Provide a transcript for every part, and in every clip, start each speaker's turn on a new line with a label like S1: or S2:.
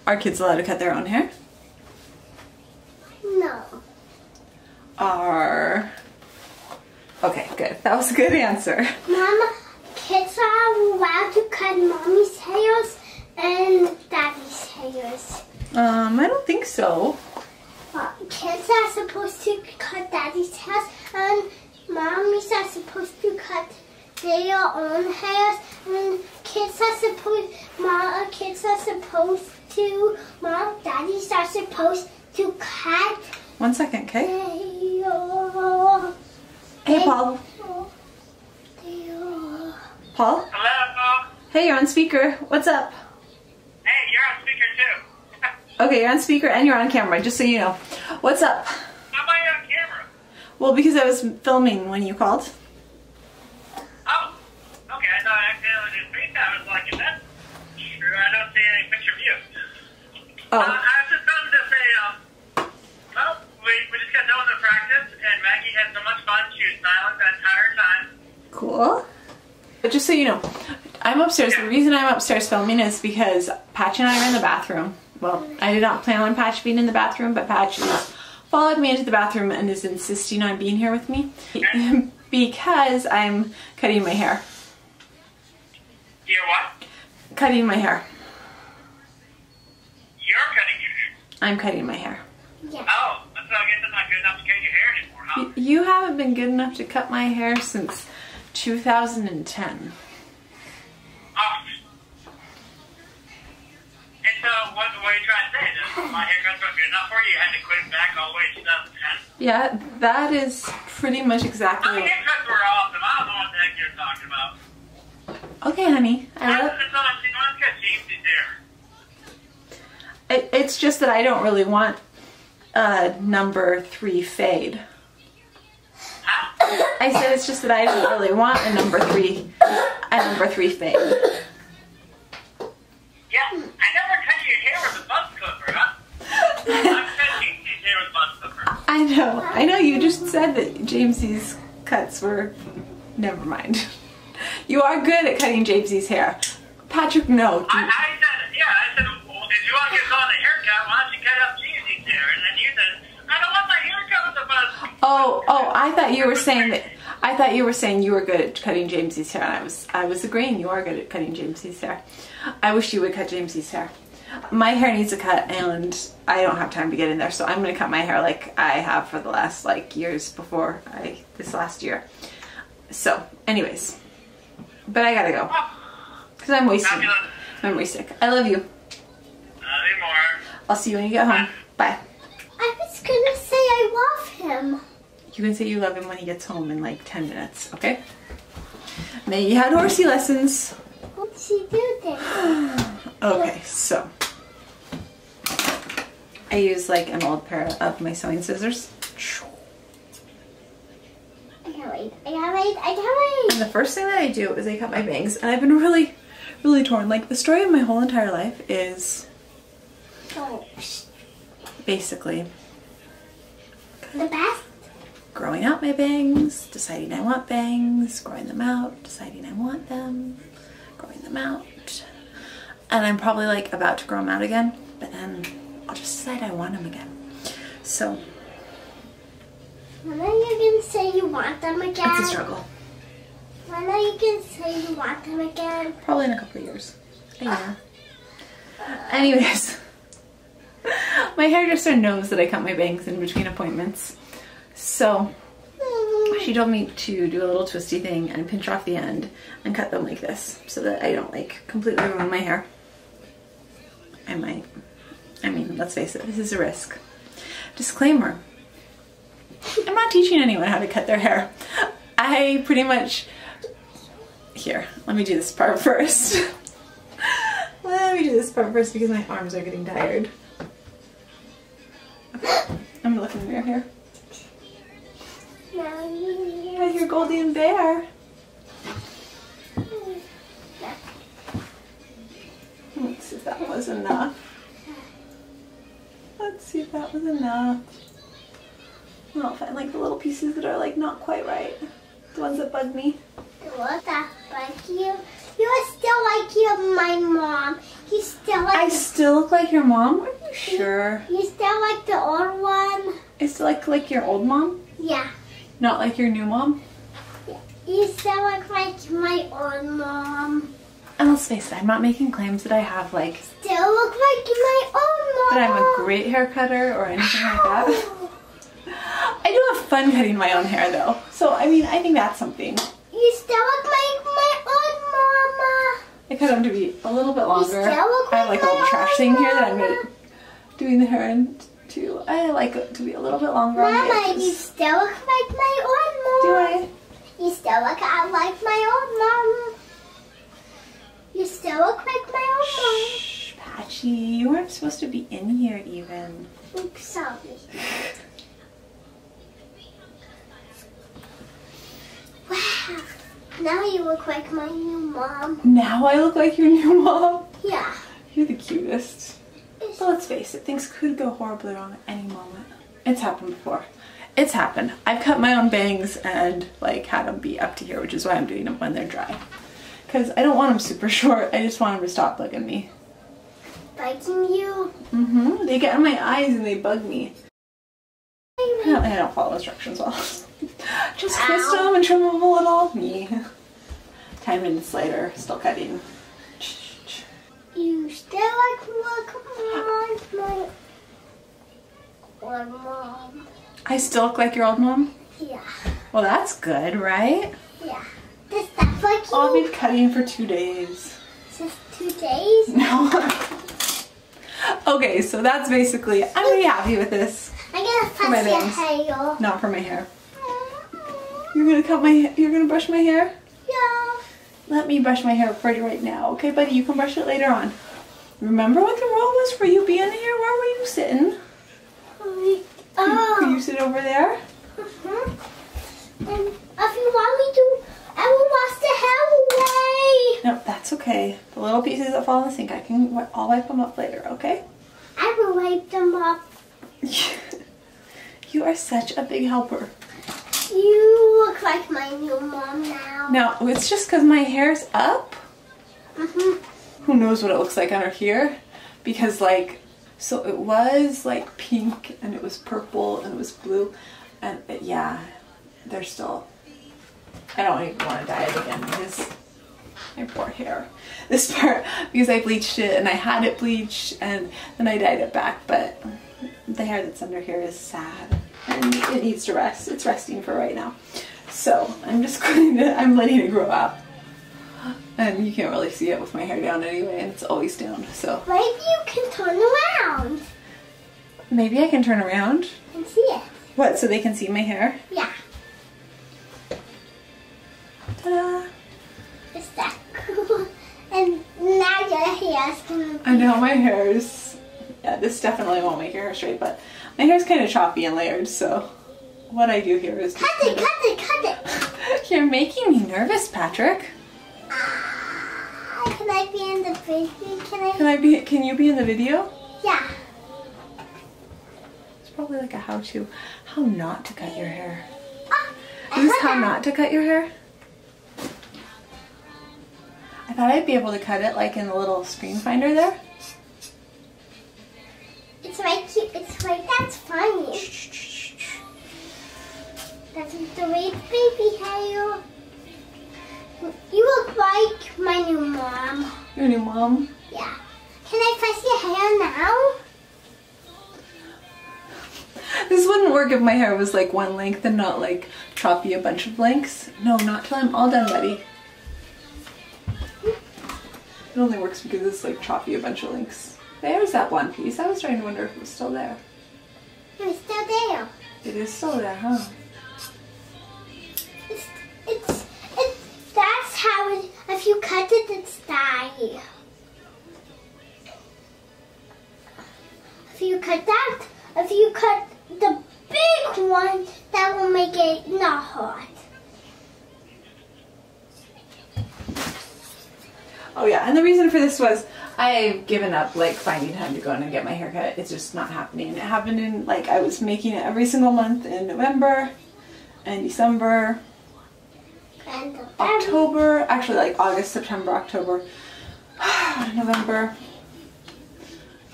S1: Are kids allowed to cut their own hair?
S2: No.
S1: Are... Okay, good. That was a good answer.
S2: Mama, kids are allowed to cut mommy's hairs and daddy's hairs.
S1: I don't think so.
S2: Kids are supposed to cut daddy's hairs and mommies are supposed to cut their own hairs, and daddies are supposed to cut.
S1: 1 second, okay?
S2: Hair.
S1: Hey, Paul. Paul?
S3: Hello?
S1: Hey, you're on speaker. What's up?
S3: Hey, you're on speaker too.
S1: Okay, you're on speaker and you're on camera, just so you know. What's up?
S3: How am I on camera?
S1: Well, because I was filming when you called.
S3: Oh, okay. I thought I accidentally did FaceTime. I was like, is that true? I don't see any picture of you.
S1: Oh.
S3: I was just going to say, well, we just got done with the practice, and Maggie had so much fun. She was silent the entire time.
S1: Cool. But just so you know, I'm upstairs. The reason I'm upstairs filming is because Patch and I are in the bathroom. Well, I did not plan on Patch being in the bathroom, but Patch has followed me into the bathroom and is insisting on being here with me. Okay. Because I'm cutting my hair.
S3: You're what?
S1: Cutting my hair.
S3: You're cutting your hair?
S1: I'm cutting my hair.
S2: Yeah.
S3: Oh, so I guess it's not good enough to cut your hair anymore, huh?
S1: You haven't been good enough to cut my hair since 2010.
S3: Oh. And so, what are you trying to say? That my haircuts weren't good enough for you? You had to quit it back all the way to 2010?
S1: Yeah, that is pretty much exactly
S3: My
S1: what...
S3: haircuts were awesome. I don't know what the heck you're talking about.
S1: Okay, honey. It's just that I don't really want a number 3 fade. I said it's just that I don't really want a number 3 fade.
S3: Yeah, I never cut your hair with a buzz clipper, huh? I've cut Jamesy's hair with a buzz clipper.
S1: I know, you just said that Jamesy's cuts were... Never mind. You are good at cutting Jamesy's hair. Patrick, no.
S3: I said, well, if you want to get on the haircut, why don't you cut up Jamesy's hair? And then you said, I don't want my haircut with a buzz clipper.
S1: Oh, I thought you were saying that... I thought you were saying you were good at cutting Jamesy's hair, and I was agreeing you are good at cutting Jamesy's hair. I wish you would cut Jamesy's hair. My hair needs a cut, and I don't have time to get in there, so I'm going to cut my hair like I have for the last, years before this last year. So, anyways. But I gotta go. Because I'm wasting. I'm way sick. I love you.
S3: Love you more.
S1: I'll see you when you get home. Bye.
S2: I was gonna say I love him.
S1: You can say you love him when he gets home in 10 minutes, okay? Maggie had horsey lessons.
S2: What'd she do then?
S1: Okay, so. I use an old pair of my sewing scissors.
S2: I can't wait.
S1: And the first thing that I do is I cut my bangs, and I've been really, really torn. The story of my whole entire life is basically
S2: The best?
S1: growing out my bangs, deciding I want bangs, growing them out, deciding I want them, growing them out. And I'm probably about to grow them out again, but then I'll just decide I want them again. So.
S2: When are you going to say you want them again?
S1: It's a struggle.
S2: When are you going to say you want them again?
S1: Probably in a couple of years. A year. Anyways. My hairdresser knows that I cut my bangs in between appointments. So, she told me to do a little twisty thing and pinch off the end and cut them like this so that I don't completely ruin my hair. I might. I mean, let's face it, this is a risk. Disclaimer. I'm not teaching anyone how to cut their hair. I pretty much... Here, let me do this part first. Let me do this part first because my arms are getting tired. Okay, I'm gonna look in the mirror here. Yeah, you're Goldie Bear. Let's see if that was enough. Let's see if that was enough. I'll find the little pieces that are not quite right. The ones that bug me.
S2: The ones that bug you? You are still you're my mom. You still like...
S1: I still look like your mom? Are you sure?
S2: You still like the old one?
S1: I still like your old mom?
S2: Yeah.
S1: Not like your new mom?
S2: You still look like my old mom.
S1: And let's face it, I'm not making claims that I have like...
S2: Still look like my old mom.
S1: That I'm a great hair cutter or anything like that. I do have fun cutting my own hair though. So, I mean, I think that's something.
S2: You still look like my old mama.
S1: I cut them to be a little bit longer.
S2: You still look
S1: I have
S2: like
S1: like a little
S2: my
S1: trash
S2: old
S1: thing here that I'm
S2: mama.
S1: doing the hair into. I like it to be a little bit longer on the
S2: Mama,
S1: edges.
S2: you still look like my old
S1: Do
S2: mom.
S1: I?
S2: You still look like my old mom. You still look like my old mom.
S1: Shh, Patchy, you weren't supposed to be in here even.
S2: Oops, sorry. Wow. Now you look like my new mom.
S1: Now I look like your new mom?
S2: Yeah.
S1: You're the cutest. But let's face it, things could go horribly wrong at any moment. It's happened before. It's happened. I've cut my own bangs and like had them be up to here, which is why I'm doing them when they're dry. Because I don't want them super short. I just want them to stop bugging me.
S2: Biting you?
S1: Mm-hmm. They get in my eyes and they bug me. I don't follow instructions well. Just twist them and trim them a little. Me. 10 minutes later, still cutting.
S2: You still like my old mom.
S1: I still look like your old mom?
S2: Yeah.
S1: Well, that's good, right?
S2: Yeah. Does that like you?
S1: I'll be cutting for 2 days.
S2: Just 2 days?
S1: No. Okay, so that's basically, I'm pretty happy with this.
S2: I'm gonna
S1: For my
S2: touch your
S1: bangs.
S2: hair.
S1: Not for my hair. You're gonna brush my hair?
S2: Yeah.
S1: Let me brush my hair for you right now. Okay, buddy, you can brush it later on. Remember what the rule was for you being here? Where were you sitting? Could you sit over there?
S2: And if you want me to, I will wash the hair away.
S1: No, that's okay. The little pieces that fall in the sink, I'll wipe them up later, okay?
S2: I will wipe them up.
S1: You are such a big helper.
S2: You look like my new mom now.
S1: No, it's just because my hair's up. Who knows what it looks like under here? Because like, so it was like pink and it was purple and it was blue. And yeah, they're still, I don't even want to dye it again because my poor hair. This part, because I bleached it and I had it bleached and then I dyed it back, but the hair that's under here is sad and it needs to rest. It's resting for right now. So I'm just I'm letting it grow out. And you can't really see it with my hair down anyway, and it's always down, so.
S2: Maybe you can turn around.
S1: Maybe I can turn around.
S2: And see it.
S1: What, so they can see my hair?
S2: Yeah.
S1: Ta-da!
S2: Is that cool? And now your hair's gonna be...
S1: I know my hair is, yeah, this definitely won't make your hair straight, but my hair's kind of choppy and layered, so what I do here is just
S2: Cut it!
S1: You're making me nervous, Patrick.
S2: Can I be in the video?
S1: Can you be in the video?
S2: Yeah.
S1: It's probably like a how not to cut your hair.
S2: I
S1: Is this
S2: heard
S1: how
S2: that.
S1: not to cut your hair? I thought I'd be able to cut it like in the little screen finder there.
S2: It's right, that's funny. That's the way baby hair. You look like my new mom.
S1: Your new mom?
S2: Yeah. Can I press your hair now?
S1: This wouldn't work if my hair was like one length and not like choppy a bunch of lengths. No, not till I'm all done, buddy. It only works because it's like choppy a bunch of lengths. There's that one piece. I was trying to wonder if it was still there.
S2: It's still there.
S1: It is still there, huh?
S2: It's that's how it, if you cut it, it's dye. If you cut the big one, that will make it not hot.
S1: Oh yeah, and the reason for this was I've given up like finding time to go in and get my hair cut. It's just not happening. It happened in like I was making it every single month in November and December,
S2: And
S1: October, actually like August, September, October, November,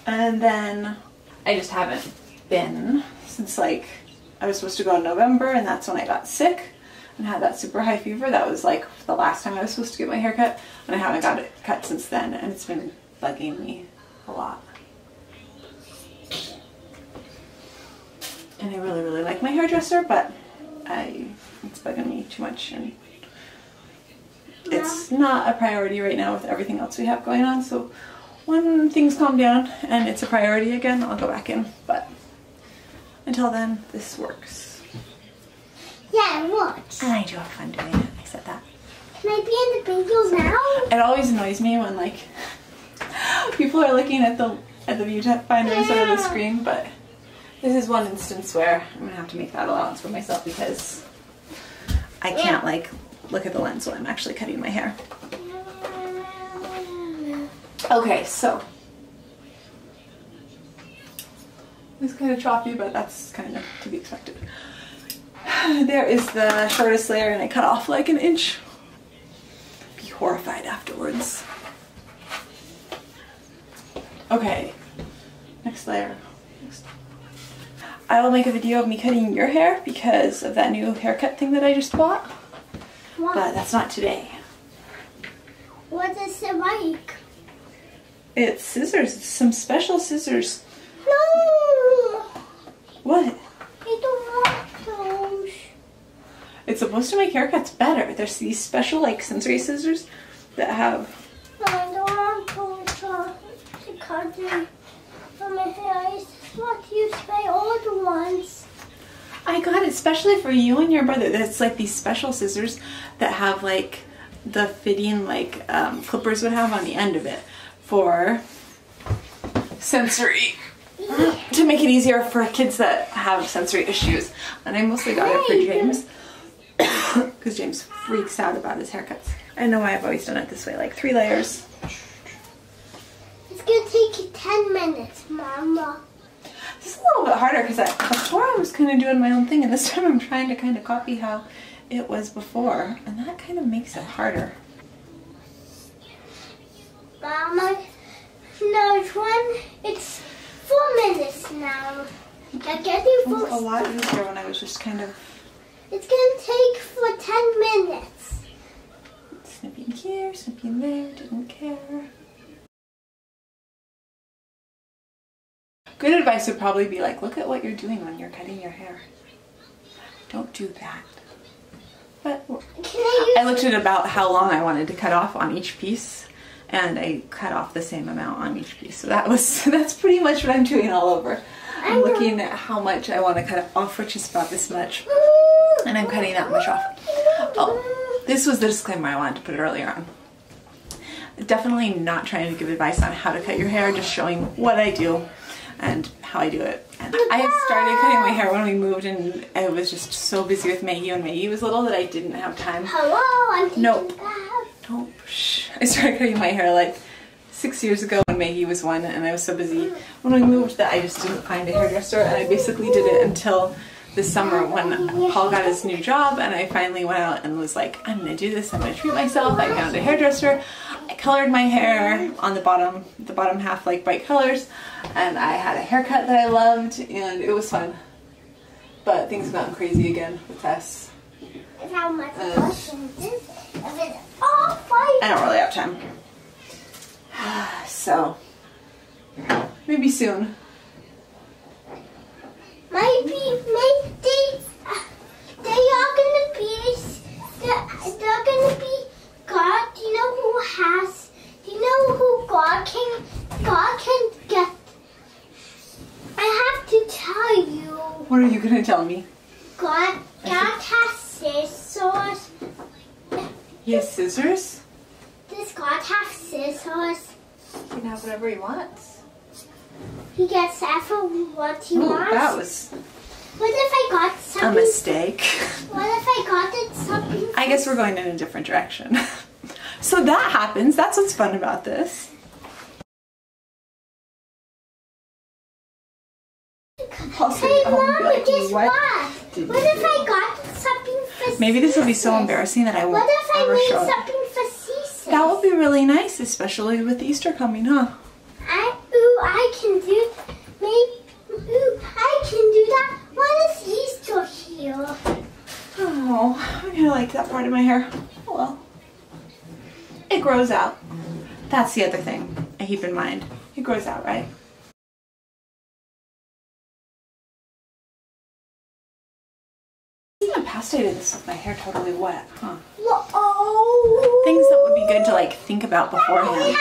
S1: And then I just haven't been since like I was supposed to go in November, and that's when I got sick and had that super high fever. That was like the last time I was supposed to get my hair cut, and I haven't got it cut since then, and it's been bugging me a lot. And I really, really like my hairdresser, but it's bugging me too much, and it's not a priority right now with everything else we have going on. So when things calm down and it's a priority again, I'll go back in. But until then, this works.
S2: Yeah, it works.
S1: And I do have fun doing it. I said that.
S2: Can I be in the video now?
S1: It always annoys me when like people are looking at the viewfinder instead of the screen, but this is one instance where I'm gonna have to make that allowance for myself because I can't like look at the lens while I'm actually cutting my hair. Okay, so it's kind of choppy, but that's kind of to be expected. There is the shortest layer, and I cut off like an inch. Be horrified afterwards. Okay, next layer. I will make a video of me cutting your hair because of that new haircut thing that I just bought.
S2: What?
S1: But that's not today.
S2: What is it like?
S1: It's scissors. It's some special scissors.
S2: No!
S1: What?
S2: I don't want those.
S1: It's supposed to make haircuts better. There's these special like sensory scissors that have...
S2: I don't want those to cut them from my hair. I just want to use my old ones.
S1: I got it specially for you and your brother. It's like these special scissors that have like the fitting like clippers would have on the end of it for sensory, to make it easier for kids that have sensory issues. And I mostly got it for James because James freaks out about his haircuts. I know I've always done it this way, like 3 layers.
S2: It's gonna take you 10 minutes, Mama.
S1: This is a little bit harder because before I was kind of doing my own thing, and this time I'm trying to kind of copy how it was before, and that kind of makes it harder.
S2: Mama, no, it's 4 minutes now. You're getting
S1: It was a lot easier when I was just kind of...
S2: It's gonna take for 10 minutes.
S1: Snipping here, snipping there, didn't care. Good advice would probably be like, look at what you're doing when you're cutting your hair. Don't do that. But I looked at about how long I wanted to cut off on each piece, and I cut off the same amount on each piece. So that's pretty much what I'm doing all over. I'm looking at how much I want to cut off, which is about this much, and I'm cutting that much off. Oh, this was the disclaimer I wanted to put earlier on. Definitely not trying to give advice on how to cut your hair, just showing what I do and how I do it. And I had started cutting my hair when we moved, and I was just so busy with Maggie when Maggie was little that I didn't have time.
S2: Hello, I'm taking
S1: Nope.
S2: bath.
S1: Nope. Shh. I started cutting my hair like 6 years ago when Maggie was 1, and I was so busy when we moved that I just didn't find a hairdresser, and I basically did it until this summer when Paul got his new job, and I finally went out and was like, I'm gonna do this, I'm gonna treat myself. I found a hairdresser. I colored my hair on the bottom half like bright colors, and I had a haircut that I loved, and it was fun. But things have gotten crazy again with Tess.
S2: How much question is this? Oh, fine.
S1: I don't really have time. So, maybe soon.
S2: Maybe they are gonna be, they're gonna be God. Do you know who God can get? I have to tell you.
S1: What are you gonna tell me?
S2: God has scissors.
S1: He has scissors?
S2: Does God have scissors?
S1: He can have whatever he wants.
S2: He gets ever what he
S1: Ooh,
S2: wants.
S1: that was
S2: What if I got something?
S1: a mistake.
S2: What if I got it something?
S1: I guess we're going in a different direction. So that happens. That's what's fun about this. Also,
S2: Hey,
S1: I'll be
S2: Mama,
S1: like,
S2: guess
S1: what
S2: what?
S1: did
S2: What
S1: you
S2: if
S1: do?
S2: I got something for
S1: Maybe this will be so
S2: Ceases?
S1: embarrassing that I won't
S2: What if I
S1: ever show
S2: made
S1: it.
S2: something for Ceases?
S1: That would be really nice, especially with Easter coming, huh?
S2: I can do. Maybe I can do that. Why is he still here?
S1: Oh, I kind of like that part of my hair. Oh well. It grows out. That's the other thing I keep in mind. It grows out, right? In the past I did this with my hair totally wet, huh?
S2: Whoa.
S1: Things that would be good to like think about beforehand.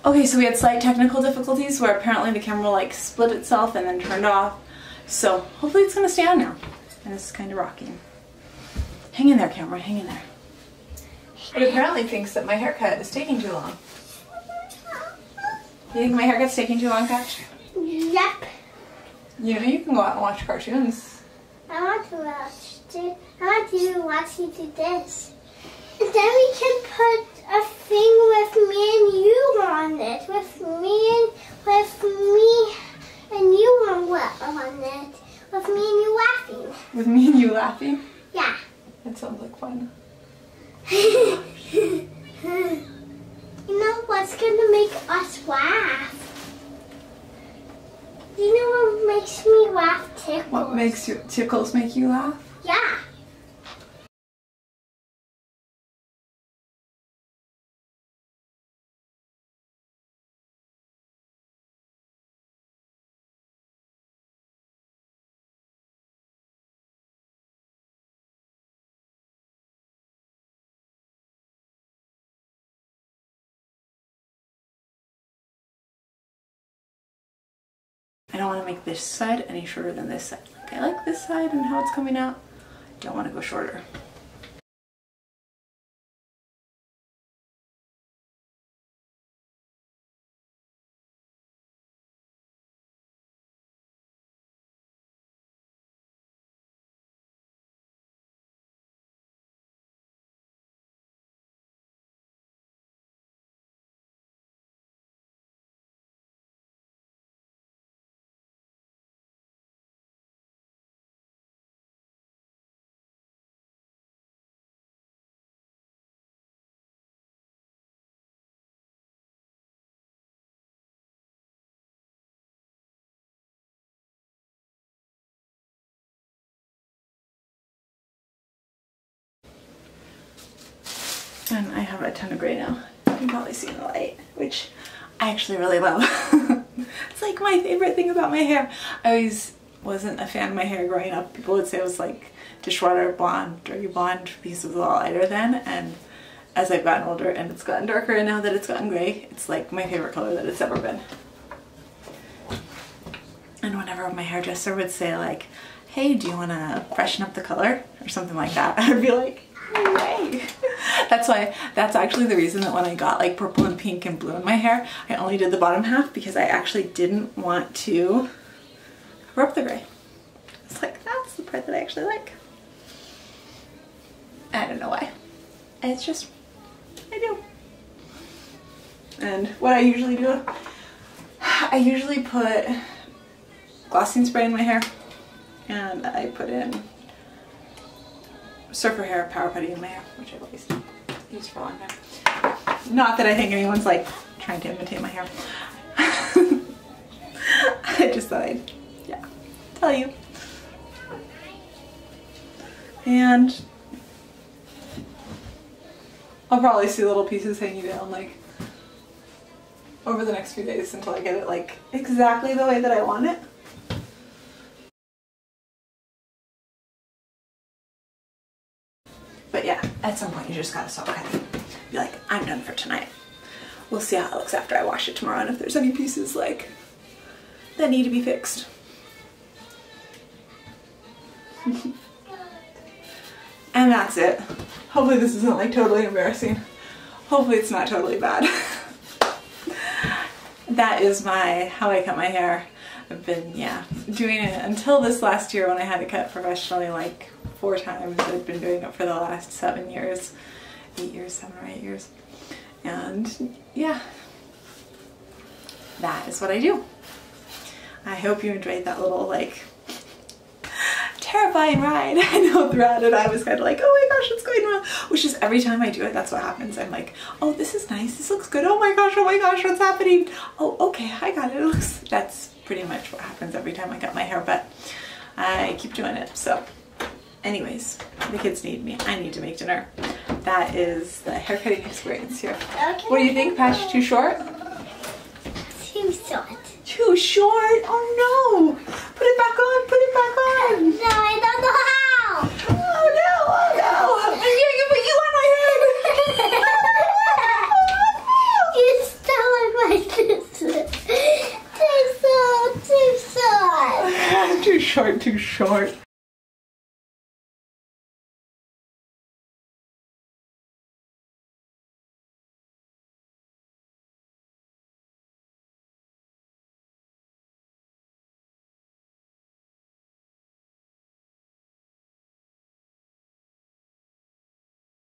S1: Okay, so we had slight technical difficulties where apparently the camera like split itself and then turned off. So hopefully it's gonna stay on now. And it's kind of rocking. Hang in there, camera, hang in there. It apparently thinks that my haircut is taking too long. You think my haircut's taking too long, Patch?
S2: Yep.
S1: You know, you can go out and watch cartoons.
S2: I want to watch it. I want to watch you do this. And then we can put a thing with me and you on it. With me and you on it. With me and you laughing.
S1: With me and you laughing?
S2: Yeah.
S1: That sounds like fun.
S2: You know what's gonna make us laugh? You know what makes me laugh? Tickles.
S1: What makes your tickles make you laugh?
S2: Yeah.
S1: I don't want to make this side any shorter than this side. Like, I like this side and how it's coming out. Don't want to go shorter. And I have a ton of gray now. You can probably see in the light, which I actually really love. It's like my favorite thing about my hair. I always wasn't a fan of my hair growing up. People would say it was like dishwater blonde, dirty blonde, because it was a lot lighter then. And as I've gotten older and it's gotten darker, and now that it's gotten gray, it's like my favorite color that it's ever been. And whenever my hairdresser would say like, hey, do you want to freshen up the color? Or something like that, I would be like, no way. That's actually the reason that when I got like purple and pink and blue in my hair, I only did the bottom half because I actually didn't want to cover up the gray. It's like, that's the part that I actually like. I don't know why. It's just, I do. And what I usually do, I usually put glossing spray in my hair, and I put in Surfer Hair Power Putty in my hair, which I've always used for a long time. Not that I think anyone's like trying to imitate my hair. I just thought I'd, yeah, tell you. And I'll probably see little pieces hanging down like over the next few days until I get it like exactly the way that I want it. But yeah, at some point you just gotta stop cutting. Be like, I'm done for tonight. We'll see how it looks after I wash it tomorrow and if there's any pieces like that need to be fixed. And that's it. Hopefully this isn't like totally embarrassing. Hopefully it's not totally bad. That is how I cut my hair. I've been, yeah, doing it until this last year when I had it cut professionally like 4 times. I've been doing it for the last 7 years. 8 years, 7 or 8 years. And yeah, that is what I do. I hope you enjoyed that little like terrifying ride. I know throughout it I was kind of like, oh my gosh, what's going on? Which is every time I do it, that's what happens. I'm like, oh, this is nice. This looks good. Oh my gosh, what's happening? Oh, okay, I got it. That's pretty much what happens every time I cut my hair, but I keep doing it. So anyways, the kids need me. I need to make dinner. That is the haircutting experience here.
S2: Okay.
S1: What do you think, Patch? Too short?
S2: Too short.
S1: Too short? Oh no! Put it back on! Put it back on!
S2: No, I don't know how!
S1: Oh no! Oh no! I'm going to put you on my head!
S2: You still look like this. Too short, too short.
S1: Too short, too short.